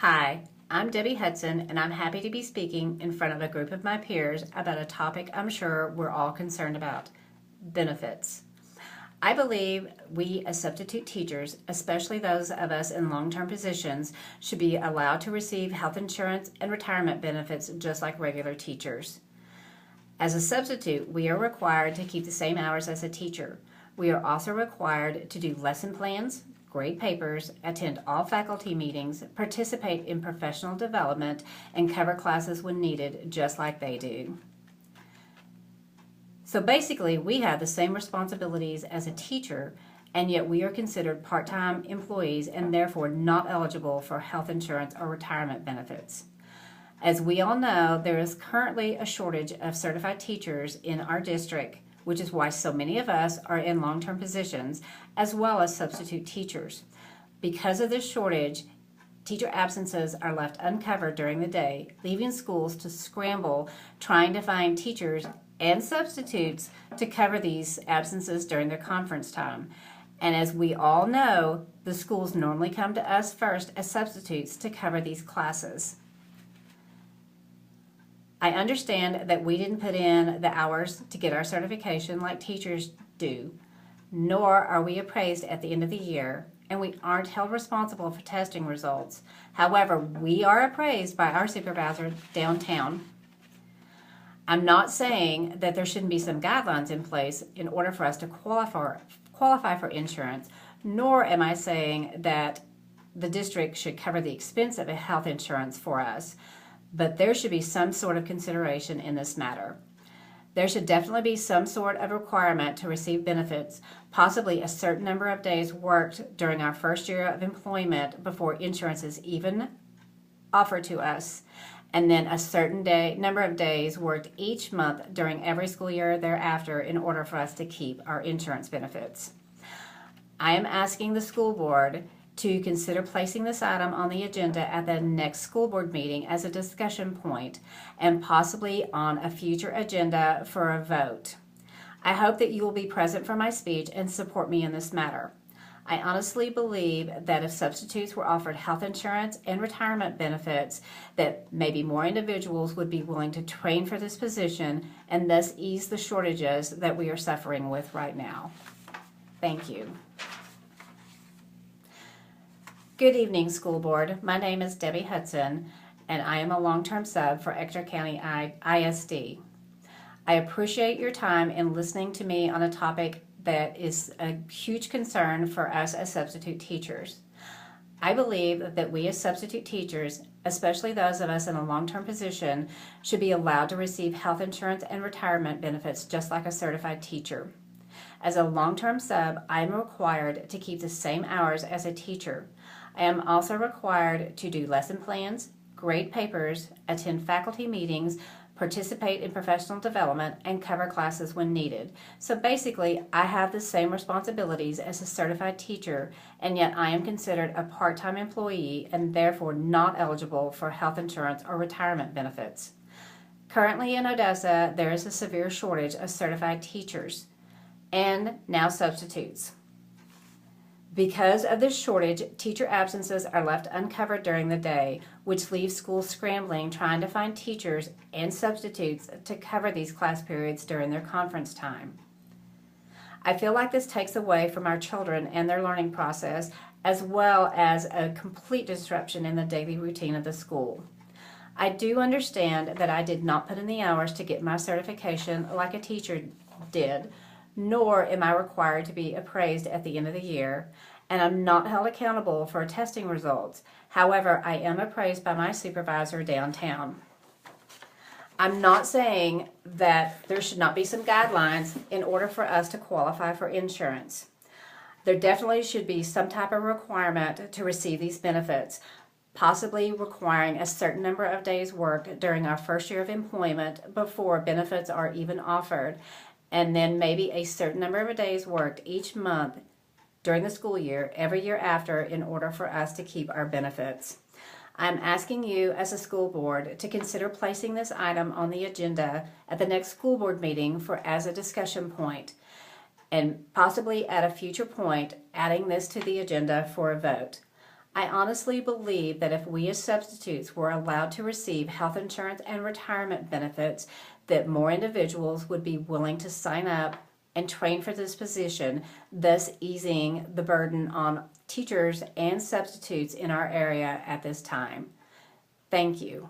Hi, I'm Debbie Hutson, and I'm happy to be speaking in front of a group of my peers about a topic I'm sure we're all concerned about: benefits. I believe we as substitute teachers, especially those of us in long-term positions, should be allowed to receive health insurance and retirement benefits just like regular teachers. As a substitute, we are required to keep the same hours as a teacher. We are also required to do lesson plans, grade papers, attend all faculty meetings, participate in professional development, and cover classes when needed, just like they do. So basically, we have the same responsibilities as a teacher, and yet we are considered part-time employees and therefore not eligible for health insurance or retirement benefits. As we all know, there is currently a shortage of certified teachers in our district, which is why so many of us are in long-term positions, as well as substitute teachers. Because of this shortage, teacher absences are left uncovered during the day, leaving schools to scramble trying to find teachers and substitutes to cover these absences during their conference time. And as we all know, the schools normally come to us first as substitutes to cover these classes. I understand that we didn't put in the hours to get our certification like teachers do, nor are we appraised at the end of the year, and we aren't held responsible for testing results. However, we are appraised by our supervisor downtown. I'm not saying that there shouldn't be some guidelines in place in order for us to qualify for insurance, nor am I saying that the district should cover the expense of a health insurance for us. But there should be some sort of consideration in this matter. There should definitely be some sort of requirement to receive benefits, possibly a certain number of days worked during our first year of employment before insurance is even offered to us, and then a certain number of days worked each month during every school year thereafter in order for us to keep our insurance benefits. I am asking the school board to consider placing this item on the agenda at the next school board meeting as a discussion point and possibly on a future agenda for a vote. I hope that you will be present for my speech and support me in this matter. I honestly believe that if substitutes were offered health insurance and retirement benefits, that maybe more individuals would be willing to train for this position and thus ease the shortages that we are suffering with right now. Thank you. Good evening, school board. My name is Debbie Hutson, and I am a long-term sub for Ector County ISD. I appreciate your time in listening to me on a topic that is a huge concern for us as substitute teachers. I believe that we as substitute teachers, especially those of us in a long-term position, should be allowed to receive health insurance and retirement benefits just like a certified teacher. As a long-term sub, I am required to keep the same hours as a teacher. I am also required to do lesson plans, grade papers, attend faculty meetings, participate in professional development, and cover classes when needed. So basically, I have the same responsibilities as a certified teacher, and yet I am considered a part-time employee and therefore not eligible for health insurance or retirement benefits. Currently in Odessa, there is a severe shortage of certified teachers and now substitutes. Because of this shortage, teacher absences are left uncovered during the day, which leaves schools scrambling trying to find teachers and substitutes to cover these class periods during their conference time. I feel like this takes away from our children and their learning process, as well as a complete disruption in the daily routine of the school. I do understand that I did not put in the hours to get my certification like a teacher did, nor am I required to be appraised at the end of the year, and I'm not held accountable for testing results. However, I am appraised by my supervisor downtown. I'm not saying that there should not be some guidelines in order for us to qualify for insurance. There definitely should be some type of requirement to receive these benefits, possibly requiring a certain number of days worked during our first year of employment before benefits are even offered, and then maybe a certain number of days worked each month during the school year, every year after, in order for us to keep our benefits. I'm asking you as a school board to consider placing this item on the agenda at the next school board meeting as a discussion point, and possibly at a future point adding this to the agenda for a vote. I honestly believe that if we as substitutes were allowed to receive health insurance and retirement benefits, that more individuals would be willing to sign up and train for this position, thus easing the burden on teachers and substitutes in our area at this time. Thank you.